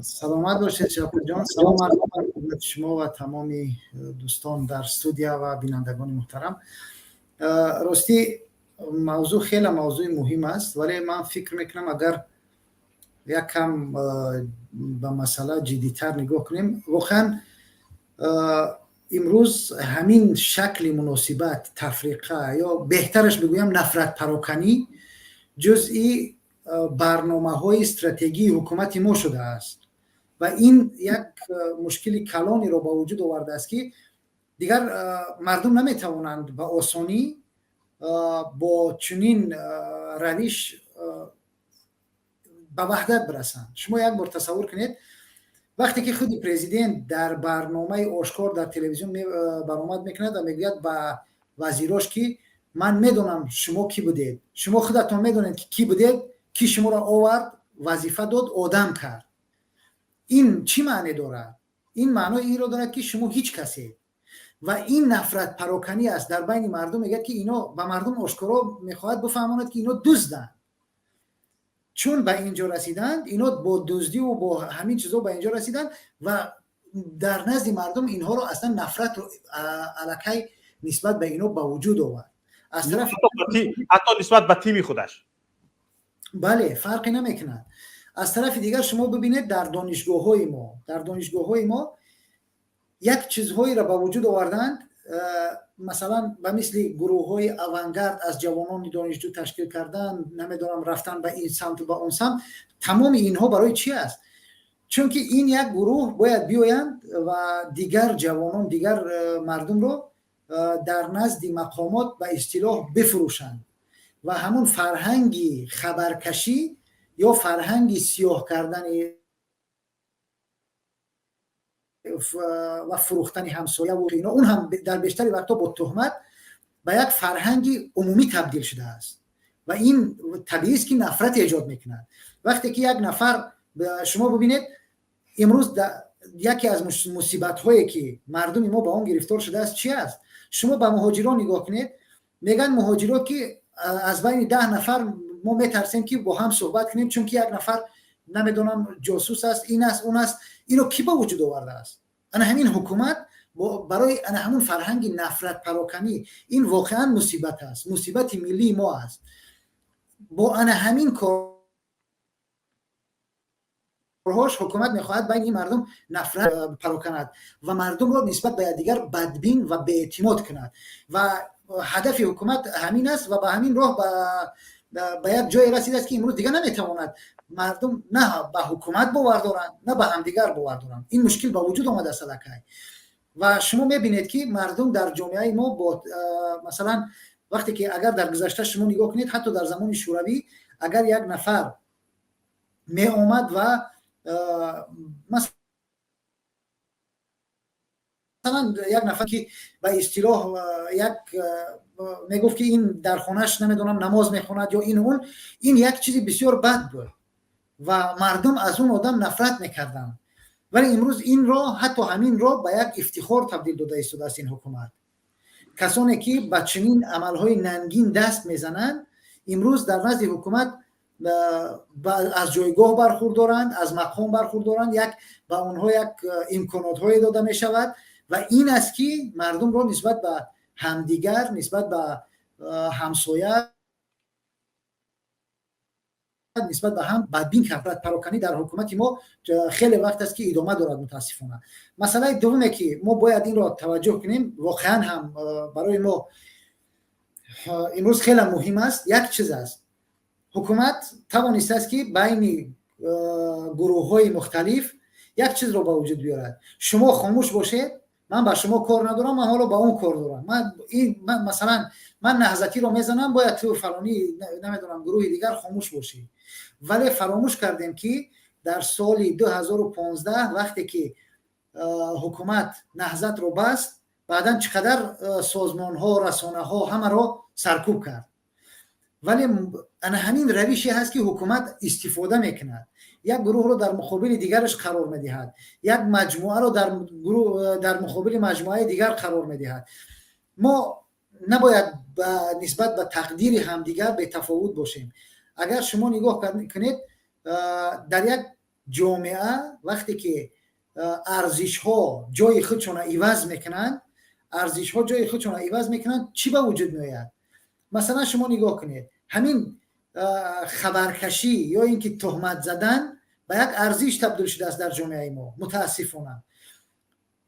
سلامت باشید شاپور جان. سلام عرض خدمت شما و تمام دوستان در استودیو و بینندگان محترم. راستی موضوع خیلی موضوع مهم است، ولی من فکر میکنم اگر یک کم به مسئله جدی‌تر نگاه کنیم، واقعا امروز همین شکل مناسبت تفریقه یا بهترش بگویم نفرت پراکنی جزئی برنامه‌های استراتژی حکومت ما شده است و این یک مشکل کلانی را با وجود آورده است که دیگر مردم نمیتوانند به آسانی با چنین روش به وحدت برسند. شما یک بار تصور کنید وقتی که خود پرزیدنت در برنامه آشکار در تلویزیون برآمد میکند و میگوید به وزیراش که من میدونم شما کی بودید، شما خودتون میدونید که کی بودید، کی شما را آورد وظیفه داد آدم کرد. این چی معنی دارد؟ این معنی این را دارد که شما هیچ کسی و این نفرت پراکنی است در بین مردم. میگه که اینا به مردم آشکارا میخواهد بفهماند که اینا دزدند، چون به اینجا رسیدند، اینا با دزدی و با همین چیزا به اینجا رسیدند و در نزد مردم اینها رو اصلا نفرت رو الکی نسبت به اینا به وجود آورد. از طرف حتی نسبت به تیم خودش بله فرقی نمیکنه. از طرف دیگر شما ببینید در دانشگاه‌های ما یک چیزهایی را به وجود آوردند، مثلا به مثل گروه‌های آوانگارد از جوانان دانشجو تشکیل کردن، نمیدونم رفتن به این سمت و به اون سمت. تمام اینها برای چی است؟ چون که این یک گروه باید بیایند و دیگر جوانان، دیگر مردم رو در نزد مقامات به اصطلاح بفروشند و همون فرهنگی خبرکشی یا فرهنگی سیاه کردن و فروختن همسایه و اینا، اون هم در بیشتر وقتا با تهمت به یک فرهنگی عمومی تبدیل شده است و این طبیعی است که نفرت ایجاد میکنه. وقتی که یک نفر، شما ببینید امروز یکی از مصیبت هایی که مردم ما با اون گرفتار شده است چی است؟ شما به مهاجران نگاه کنید، میگن مهاجران که از بین 10 نفر ما میترسیم که با هم صحبت کنیم چون که یک نفر نمیدونم جاسوس است، این است، اون است. اینو کی با وجود آورده است؟ انا همین حکومت برای انا همون فرهنگ نفرت پراکنی، این واقعا مصیبت است، مصیبت ملی ما است. با انا همین کارهاش حکومت میخواهد بین این مردم نفرت پراکند و مردم را نسبت به دیگر بدبین و بی‌اعتماد کند و هدف حکومت همین است و به همین راه به یک جای رسیده است که امروز دیگر نمیتواند مردم نه به حکومت باور دارند نه به همدیگر باور دارند. این مشکل به وجود آمده است و شما میبینید که مردم در جامعه ما با مثلا وقتی که اگر در گذشته شما نگاه کنید، حتی در زمان شوروی اگر یک نفر می آمد و مثلا یک نفر که به اصطلاح یک میگفت که این در خونش نمیدونم نماز میخواند یا این اون، این یک چیزی بسیار بد بود و مردم از اون آدم نفرت میکردن. ولی امروز این را، حتی همین را به یک افتخار تبدیل داده است این حکومت. کسانی که به چنین عملهای ننگین دست میزنند امروز در نزد حکومت از جایگاه برخوردارند، از مقام برخوردارند، به اونها یک امکانات‌های داده می شود و این است که مردم را نسبت به همدیگر، نسبت به همسایه، نسبت به هم بدبین کرد. پراکنی در حکومت ما خیلی وقت است که ادامه دارد متاسفانه. مسئله دومی که ما باید این را توجه کنیم، واقعا هم برای ما امروز خیلی مهم است، یک چیز است. حکومت توانسته است که بین گروه‌های مختلف یک چیز رو به وجود بیارد. شما خاموش باشید، من با شما کار ندارم، من حالا با اون کار دارم. من مثلا من نهضتی رو میزنم، باید تو فلانی نمیدونم گروه دیگر خاموش باشی. ولی فراموش کردیم که در سال 2015 وقتی که حکومت نهضت رو بست، بعداً چقدر سازمان ها، رسانه ها همه رو سرکوب کرد. ولی همین روشی هست که حکومت استفاده میکند، یک گروه رو در مقابل دیگرش قرار میدهد، یک مجموعه رو در مقابل مجموعه دیگر قرار میدهد. ما نباید نسبت به تقدیر همدیگر به تفاوت باشیم. اگر شما نگاه کنید در یک جامعه وقتی که ارزش ها جای خودشون عوض میکنن، ارزش ها جای خودشون عوض میکنن، چی به وجود میاد؟ مثلا شما نگاه کنید، همین خبرکشی یا اینکه تهمت زدن به یک ارزش تبدیل شده است در جامعه ما. متاسفانه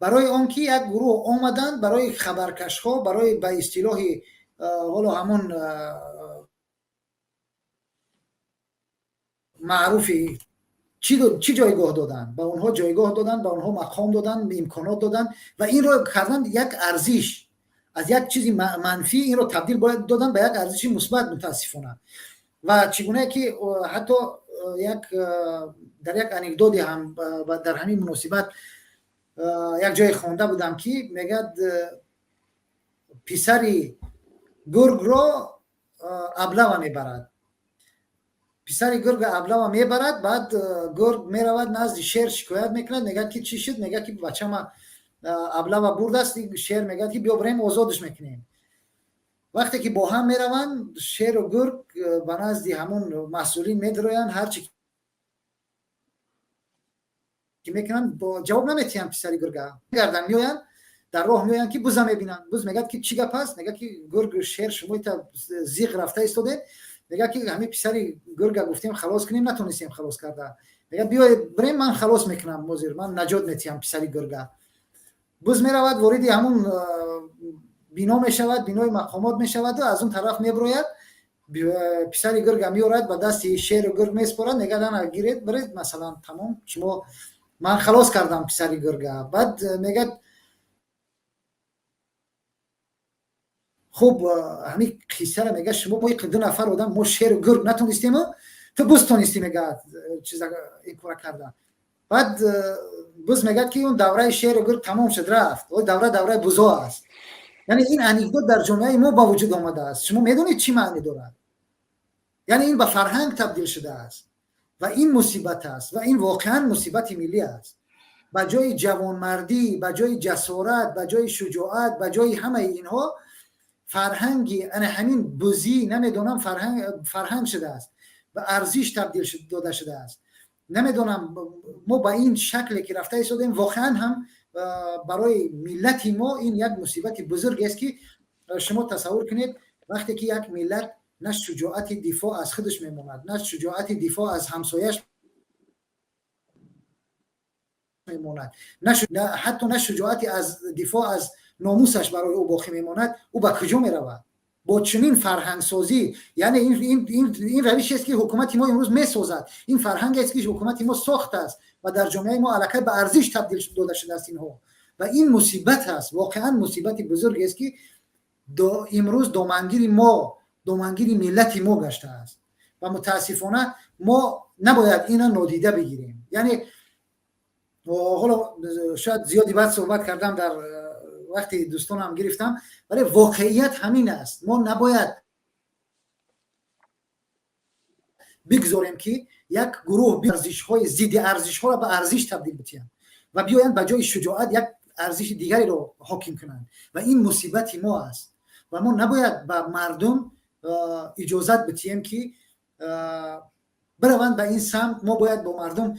برای آنکه یک گروه آمدن برای خبرکش ها، برای به اصطلاح حالا همون معروفی چی جایگاه دادن، به اونها جایگاه دادن، به اونها مقام دادن، امکانات دادن و این رو کردن یک ارزش، از یک چیزی منفی این رو تبدیل باید دادن به یک ارزش مثبت. متاسفانه و چگونه که حتی در یک انکدوتی هم در همین مناسبت یک جای خوانده بودم که میگد پسری گرگ را ابله میبرد، پسری گرگ ابله میبرد، بعد گرگ میرود نزد شیر شکایت میکند، میگه که چی شد؟ میگه که بچه‌م ابله برده است. شیر میگه که بیا بریم آزادش میکنیم. وقتی که با هم میروند شیر و گرگ به نزد همون مسئولین میدرویند، هر چی که میکنن با جواب نمیتیم. پسری گرگا گردن میویند، در راه میویند که بوز میبینن. بوز میگه که چی گپ است؟ میگه که گرگ شیر شما تا زیغ رفته ایستاده. میگه که همین پسری گرگا گفتیم خلاص کنیم نتونستیم خلاص کرده. میگه بیا بریم من خلاص میکنم مزیر، من نجات میتیم پسری گرگا. بوز میرود وارد همون بینا میشود، بینای مقامات میشود و از اون طرف میبروید. پسری گرگا میورد با دست شیر و گرگ میسپارد، میگه نه گیرید برید مثلا تمام شما من خلاص کردم پسری گرگا. بعد میگه خب همین قصه رو میگه شما با دو نفر آدم ما شیر و گرگ نتونستیم تو بوز تونستی، میگه چیزا این کار کردن. بعد بوز میگه که اون دوره شیر و گرگ تمام شد رفت، و دوره بوزا است. یعنی این انکدوت در جامعه ما با وجود آمده است. شما میدونید چی معنی دارد؟ یعنی این به فرهنگ تبدیل شده است و این مصیبت است و این واقعا مصیبت ملی است. به جای جوانمردی، به جای جسارت، به جای شجاعت، به جای همه اینها فرهنگی همین بزی نمیدونم فرهنگ شده است و ارزش تبدیل داده شده است. نمیدونم ما با این شکلی که رفته ایستادیم واقعا هم برای ملت ما این یک مصیبت بزرگ است که شما تصور کنید وقتی که یک ملت نه شجاعت دفاع از خودش میموند، نه شجاعت دفاع از همسایش میموند، حتی نه شجاعتی از دفاع از ناموسش برای او باقی میماند، او به کجا میرود؟ با چنین فرهنگ سازی، یعنی این روشی است که حکومت ما امروز میسازد، این فرهنگ است که حکومت ما ساخته است و در جامعه ما علاقه به ارزش تبدیل داده شده است اینها. و این مصیبت است، واقعا مصیبت بزرگی است که امروز دامنگیر ملت ما گشته است و متاسفانه ما نباید اینا نادیده بگیریم. یعنی حالا شاید زیادی بعد صحبت کردم در وقتی دوستانم گرفتم، ولی واقعیت همین است. ما نباید بگذاریم که یک گروه ارزش‌های ضد ارزش‌ها را به ارزش تبدیل بتیان و بیایند به جای شجاعت یک ارزش دیگری رو حاکم کنند و این مصیبت ما است و ما نباید به مردم اجازت بدیم که بروند به این سمت. ما باید با مردم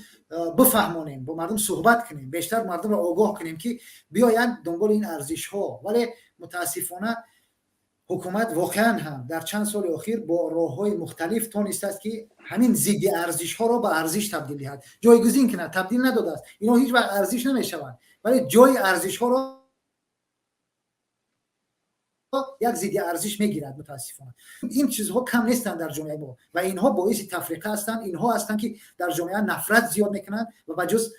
بفهمانیم، با مردم صحبت کنیم، بیشتر مردم را آگاه کنیم که بیایند دنبال این ارزش ها. ولی متاسفانه حکومت واقعا هم در چند سال اخیر با راه‌های مختلف تونسته است که همین ضد ارزش ها را به ارزش تبدیل دهد. جایگزین کنه، تبدیل نداده است. اینا هیچ وقت ارزش نمیشوند، ولی جای ارزش ها را یک ضد ارزش میگیرد. متاسفانه این چیزها کم نیستند در جامعه ما و اینها باعث تفریقه هستند. اینها هستند که در جامعه نفرت زیاد میکنند و به جز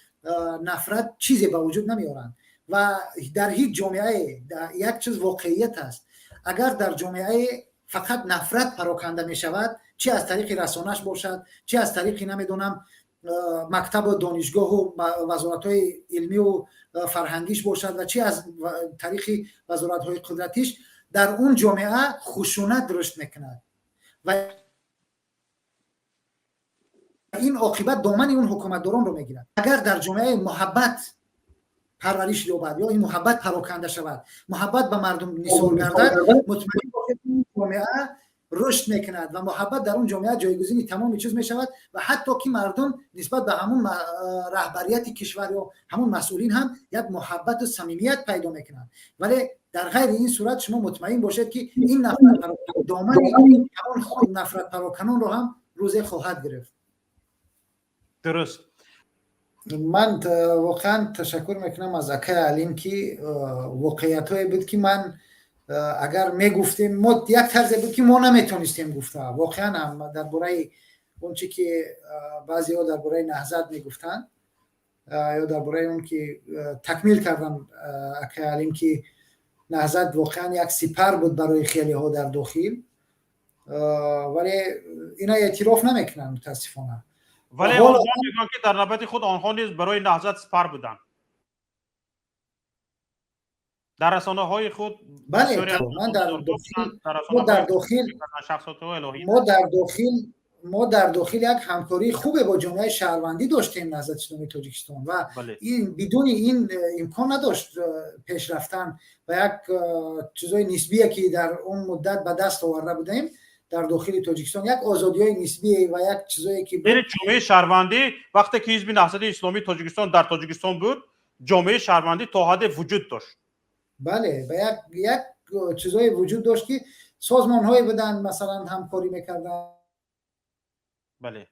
نفرت چیزی به وجود نمیارند. و در هیچ جامعه یک چیز واقعیت است، اگر در جامعه فقط نفرت پراکنده می شود، چه از طریق رسانش باشد، چه از طریق نمیدونم مکتب و دانشگاه و وزارت‌های علمی و فرهنگیش باشد و چه از طریق وزارت‌های قدرتیش، در اون جامعه خشونت رشد میکند و این عاقبت دامن اون حکومتداران رو میگیرد. اگر در جامعه محبت پرورش یابد یا این محبت پراکنده شود، محبت به مردم نثار گردد، مطمئن باشید این جامعه رشد میکند و محبت در اون جامعه جایگزین تمام چیز میشود و حتی که مردم نسبت به همون رهبریت کشور یا همون مسئولین هم یک محبت و صمیمیت پیدا میکنند. ولی در غیر این صورت شما مطمئن باشید که این نفرت پراکنان دامن همون نفرت پراکنان رو هم روزه خواهد گرفت. درست. من واقعا تشکر میکنم از اکای علیم که واقعیت های بود که من اگر میگفتیم ما یک طرز بود که ما نمیتونستیم گفته. واقعا هم درباره اون چی که بعضی ها درباره نهضت میگفتن یا درباره اون که تکمیل کردن اکای علیم که نهضت واقعا یک سپر بود برای خیلی ها در داخل، ولی اینا اعتراف نمیکنن متاسفانه. ولی آنها میگن که در نوبت خود آنها نیز برای نهضت سپر بودن در رسانه های خود. بله من در داخل یک همکاری خوب با جامعه شهروندی داشتیم نهضت اسلامی تاجیکستان و این بدون این امکان نداشت پیش رفتن و یک چیزای نسبیه که در اون مدت به دست آورده بودیم در داخل تاجیکستان، یک آزادی‌های نسبی و یک چیزایی که جامعه شهروندی وقتی که حزب نهضت اسلامی تاجیکستان در تاجیکستان بود، جامعه شهروندی تا حد وجود داشت. بله و یک چیزای وجود داشت که سازمان‌های بودن مثلا همکاری می‌کردن. بله.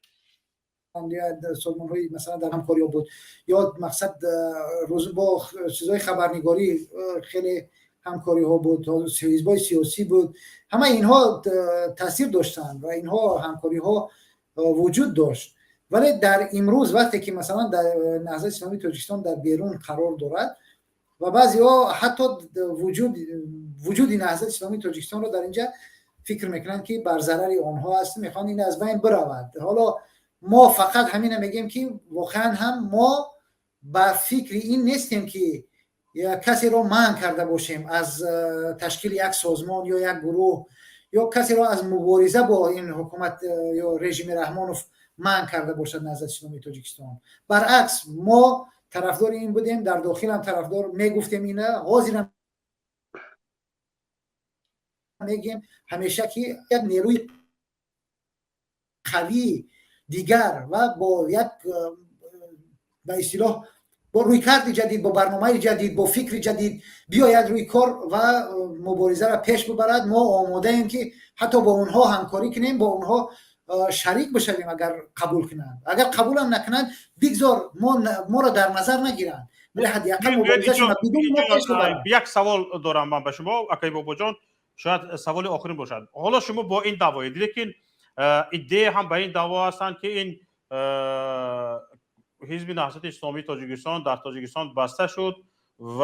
یا سازمان‌های مثلا در همکاری بود یا مقصد روز با چیزای خبرنگاری خیلی همکاری ها بود، حزب‌های سیاسی بود، همه اینها تاثیر داشتن و اینها همکاری ها وجود داشت. ولی در امروز وقتی که مثلا در نهضت اسلامی تاجیکستان در بیرون قرار دارد و بعضی ها حتی وجود نهضت اسلامی تاجیکستان رو در اینجا فکر میکنن که بر ضرر آنها است، میخوان این از بین برود. حالا ما فقط همین میگیم که واقعا هم ما با فکر این نیستیم که یا کسی رو منع کرده باشیم از تشکیل یک سازمان یا یک گروه یا کسی رو از مبارزه با این حکومت یا رژیم رحمانوف منع کرده باشد نهضت اسلامی تاجیکستان. برعکس ما طرفدار این بودیم، در داخل هم طرفدار میگفتیم، اینه حاضرم میگیم همیشه که یک نیروی قوی دیگر و با یک به اصطلاح با رویکرد جدید، با برنامه جدید، با فکر جدید بیاید روی کار و مبارزه را پیش ببرد. ما آماده ایم که حتی با اونها همکاری کنیم، با اونها شریک بشویم اگر قبول کنند. اگر قبول هم نکنند بگذار ما را در نظر نگیرند، ولی حداقل مبارزه ما بدون ما پیش ببرند. یک سوال دارم من به شما اکای بابا جان، شاید سوال آخرین باشد. حالا شما با این دعوای لیکن ایده هم به این دعوا هستند که این حزب نهضت اسلامی تاجیکستان در تاجیکستان بسته شد و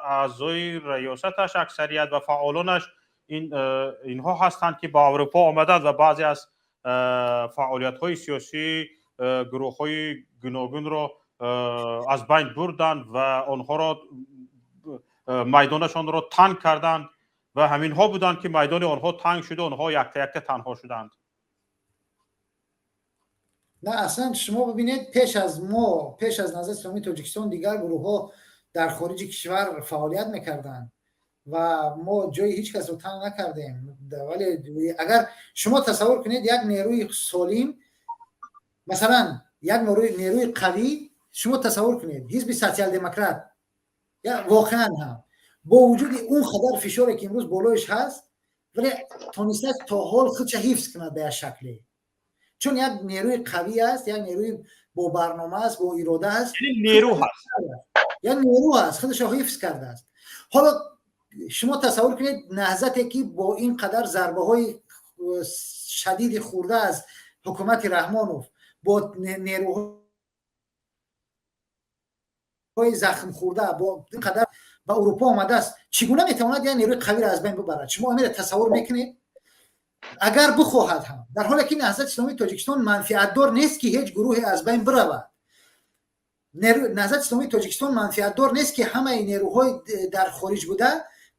اعضای ریاستش اکثریت و فعالانش اینها هستند که با اروپا آمدند و بعضی از فعالیت‌های سیاسی گروه‌های گوناگون را از بین بردند و آنها را میدانشان را تنگ کردند و همینها بودند که میدان آنها تنگ شده، آنها یک تا یک تنها شدند. نه اصلا شما ببینید پیش از نهضت اسلامی تاجیکستان دیگر گروه‌ها در خارج کشور فعالیت می‌کردند و ما جای هیچ کس رو تنگ نکردیم. ولی اگر شما تصور کنید یک نیروی سالم، مثلا یک نیروی قوی، شما تصور کنید حزب سوسیال دموکرات یا واقعا هم با وجود اون خطر فشاری که امروز بالایش هست ولی تونسته تا حال خودش حفظ کنه به شکلی، چون یک نیروی قوی است، یک نیروی با برنامه است، با اراده است، یک نیرو هست خودش رو حفظ کرده است. حالا شما تصور کنید نهضتی که با این قدر ضربه های شدید خورده از حکومت رحمانوف، با نیروهای زخم خورده، با این قدر به اروپا آمده است، چگونه میتواند یک نیروی قوی را از بین ببرد؟ شما همین تصور میکنید؟ اگر بخواهد هم، در حالی که نهضت اسلامی تاجیکستان منفعت دار نیست که هیچ گروهی از بین برود. نهضت اسلامی تاجیکستان منفعت دار نیست که همه نیروهای در خارج بوده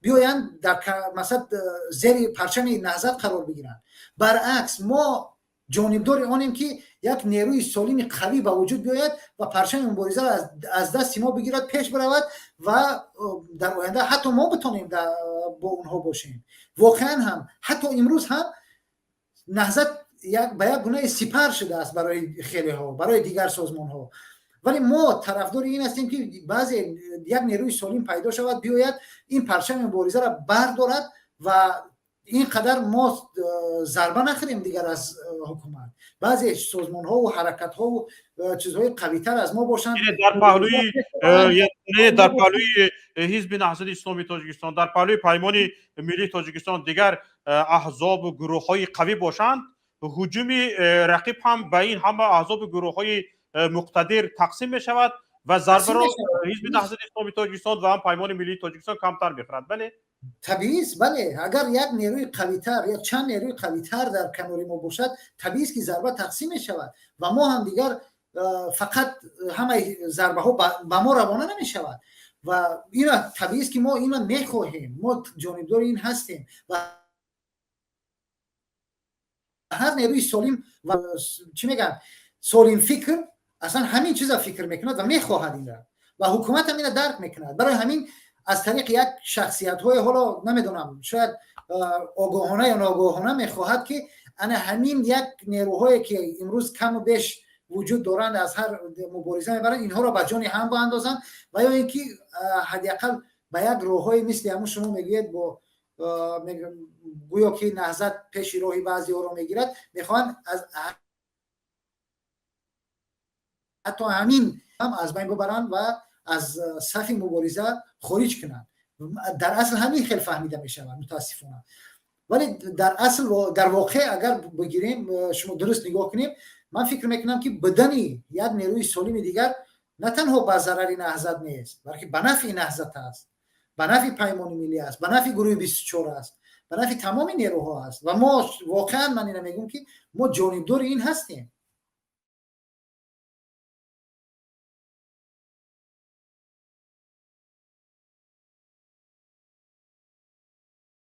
بیایند در مثلا زیر پرچم نهضت قرار بگیرند. برعکس ما جانبدار آنیم که یک نیروی سالم قوی به وجود بیاید و پرچم مبارزه را از دست ما بگیرد، پیش برود و در آینده حتی ما بتونیم با اونها باشیم. واقعا هم حتی امروز هم نهضت به یک گونه سپر شده است برای خیلی ها، برای دیگر سازمان ها. ولی ما طرفدار این هستیم که بعضی یک نیروی سالم پیدا شود، بیاید این پرچم مبارزه را بردارد و اینقدر ما ضربه نخوریم دیگر از حکومت. بعضی سازمان ها و حرکت ها و چیزهای قوی تر از ما باشند. در پهلوی حزب نهضت اسلامی تاجیکستان، در پهلوی پیمان ملی تاجیکستان دیگر احزاب و گروه های قوی باشند، هجوم رقیب هم به این همه احزاب و گروه های مقتدر تقسیم می شود و ضربه را حزب نهضت اسلامی تاجیکستان و هم پیمان ملی تاجیکستان کمتر می‌خورد. بله طبیعی است. بله اگر یک نیروی قوی‌تر یا چند نیروی قوی‌تر در کنار ما باشد، طبیعی است که ضربه تقسیم می شود و ما هم دیگر فقط همه ضربه ها به ما روانه نمی شود و اینا طبیعی است که ما اینا میخواهیم، ما جانبدار این هستیم و هر نیروی سالم و چی میگن سالم فکر اصلا همین چیزا فکر میکند و میخواهد این را و حکومت هم این درک میکند. برای همین از طریق یک شخصیت های حالا نمیدونم شاید آگاهانه یا ناآگاهانه میخواهد که انا همین یک نیروهایی که امروز کم و بیش وجود دارند از هر مبارزه میبرند اینها را به جان هم باندازند و یا اینکه حداقل به یک راههای مثل همون شما میگید با گویا که نهضت پیش راهی بعضی ها رو میگیرد، میخوان از حتی همین هم از بین ببرند و از صف مبارزه خارج کنند. در اصل همین خیلی فهمیده میشود متاسفانه. ولی در اصل در واقع اگر بگیریم شما درست نگاه کنیم، من فکر میکنم که بدنی یک نیروی سالم دیگر نه تنها به ضرر نهضت نیست، بلکه به نفع نهضت است، به نفع پیمان ملی است، به نفع گروه 24 است، به نفع تمام نیروها است و ما واقعا من اینو میگم که ما جانبدار این هستیم